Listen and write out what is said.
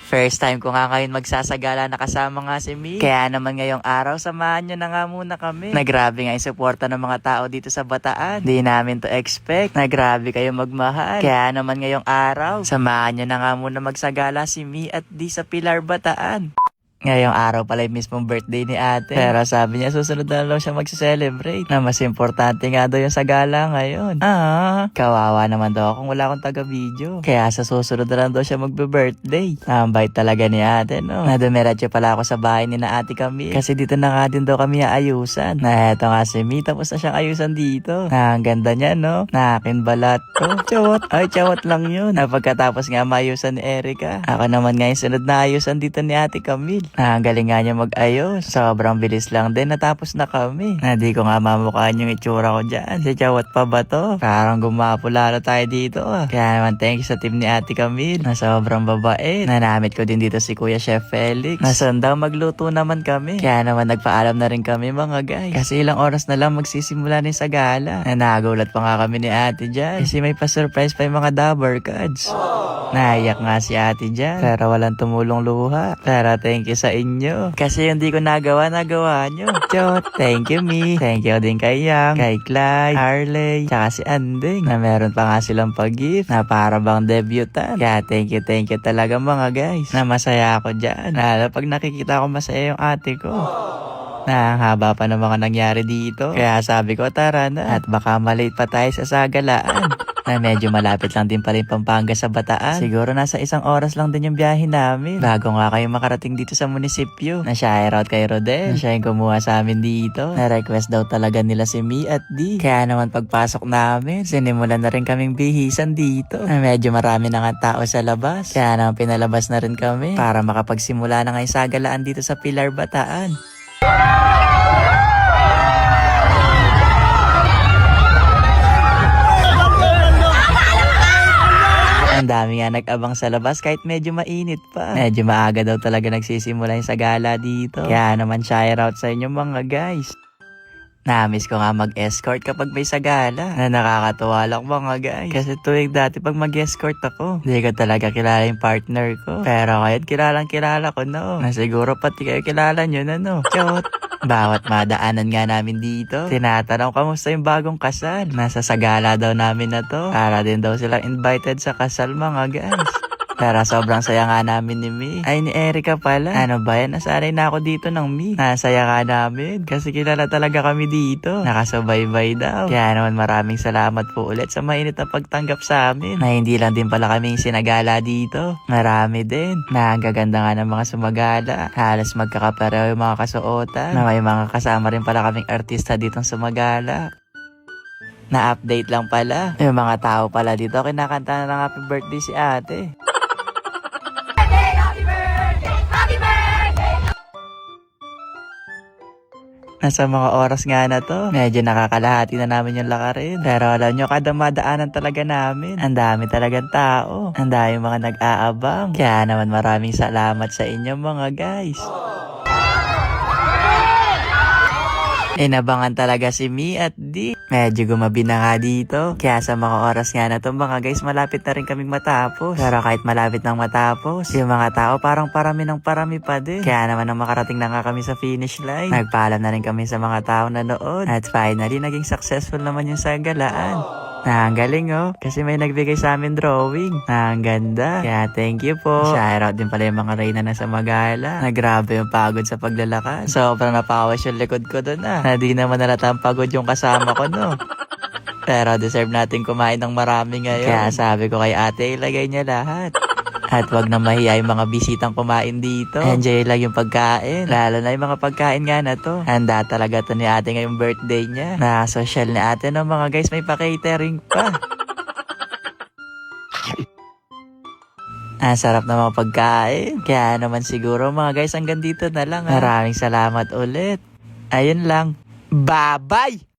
First time ko nga ngayon magsasagala na kasama nga si Mi. Kaya naman ngayong araw, samahan nyo na nga muna kami. Nagrabe nga yung suporta ng mga tao dito sa Bataan. Di namin to expect. Nagrabe kayo magmahal. Kaya naman ngayong araw, samahan nyo na nga muna magsagala si Mi at Di sa Pilar, Bataan. Ngayong araw pala yung mismong birthday ni ate. Pero sabi niya susunod na lang siya mag-celebrate. Na mas importante nga daw yung sagala ngayon. Kawawa naman daw kung wala akong taga-video. Kaya sa susunod na lang daw siya magbe-birthday. Nambait talaga ni ate, no? Nadumiretso pala ako sa bahay ni na ate Camille. Kasi dito na nga din daw kami aayusan. Na eto nga si Mi, tapos na siyang ayusan dito. Ang ganda niya, no? Nakin balat ko. Chawat. Ay, chawat lang yun. Pagkatapos nga maayusan ni Erica, ako naman nga yung sunod na ayusan dito ni ate Camille. Ang galing nga niya mag-ayos. Sobrang bilis lang din. Natapos na kami. Di ko nga mamukhaan yung itsura ko dyan. Si Chawat pa ba to? Parang gumapulala tayo dito. Kaya naman thank you sa team ni ate Camille. Na sobrang babae. Nanamit ko din dito si Kuya Chef Felix. Nasundaw magluto naman kami. Kaya naman nagpaalam na rin kami mga guys. Kasi ilang oras na lang magsisimula ni sa gala. Nagulat pa nga kami ni ate dyan. Kasi may pa-surprise pa yung mga Dabber Cards. Naiyak nga si ate dyan. Pero walang tumulong luha. Pero thank you sa inyo. Kasi hindi ko nagawa nyo. Chot, thank you Mi. Thank you din kay Yang, kay Clyde, Harley, tsaka si Anding. Na meron pa nga silang pag-gift na para bang debutant. Kaya thank you talaga mga guys. Na masaya ako dyan. Lalo pag nakikita ko masaya yung ate ko. Na ang haba pa ng mga nangyari dito. Kaya sabi ko tara na. At baka malate pa tayo sa sagalaan. Na medyo malapit lang din pala yung Pampanga sa Bataan. Siguro nasa 1 oras lang din yung biyahe namin. Bago nga kayo makarating dito sa munisipyo. Na-shoutout kay Rodel. Na siya yung kumuha sa amin dito. Na-request daw talaga nila si Mi at Di. Kaya naman pagpasok namin, sinimulan na rin kaming bihisan dito. Na medyo marami na nga tao sa labas. Kaya naman pinalabas na rin kami para makapagsimula na nga yung sagalaan dito sa Pilar, Bataan. Ang dami nga nag-abang sa labas kahit medyo mainit pa. Medyo maaga daw talaga nagsisimula yung sagala dito. Kaya naman shoutout sa inyo mga guys. Namiss ko nga mag-escort kapag may sagala. Na nakakatuwa lang mga guys. Kasi tuwing dati pag mag-escort ako, hindi ko talaga kilala yung partner ko. Pero ngayon kilala ko no. Na siguro pati kayo kilala nyo na no. Chot. Bawat madaanan nga namin dito, tinatanong kamusta yung bagong kasal. Nasa sagala daw namin na to. Para din daw silang invited sa kasal mga guys. Pero sobrang saya nga namin ni Mi. Ay, ni Erica pala. Ano ba yan? Nasanay na ako dito ng Mi. Nasaya nga namin. Kasi kilala talaga kami dito. Nakasubaybay daw. Kaya naman maraming salamat po ulit sa mainit na pagtanggap sa amin. Na hindi lang din pala kaming sinagala dito. Marami din. Na ang gaganda nga ng mga sumagala. Halos magkakapareho yung mga kasuotan. Na may mga kasama rin pala kaming artista ditong sumagala. Na-update lang pala. Yung mga tao pala dito kinakanta na ng happy birthday si ate. Nasa mga oras nga na to, medyo nakakalahati na namin yung lakarin. Pero alam nyo, kada madaanan talaga namin. Ang dami talagang tao. Ang dami mga nag-aabang. Kaya naman maraming salamat sa inyo mga guys. Inabangan talaga si Mi at Di. Medyo gumabi na nga dito. Kaya sa mga oras nga na to mga guys, malapit na rin kaming matapos. Pero kahit malapit nang matapos, yung mga tao parang parami ng parami pa din. Kaya naman nang makarating na nga kami sa finish line, nagpaalam na rin kami sa mga tao na noon. At finally, naging successful naman yung sagalaan. Ang galing kasi may nagbigay sa amin drawing. Ang ganda. Kaya thank you po. Shoutout din pala yung mga reyna na sa Magala. Grabe yung pagod sa paglalakad. Sobrang napawas yung likod ko doon na di naman nalatang pagod yung kasama ko no. Pero deserve natin kumain ng marami ngayon. Kaya sabi ko kay ate, ilagay niya lahat. At wag na mahiya yung mga bisitang kumain dito. Enjoy lang yung pagkain. Lalo na yung mga pagkain nga na to. Handa talaga to ni ate ngayong birthday niya. Na-social ni ate no mga guys, may pa-catering pa. Ang sarap na mga pagkain. Kaya naman siguro mga guys, hanggang dito na lang. Maraming salamat ulit. Ayun lang. Bye-bye!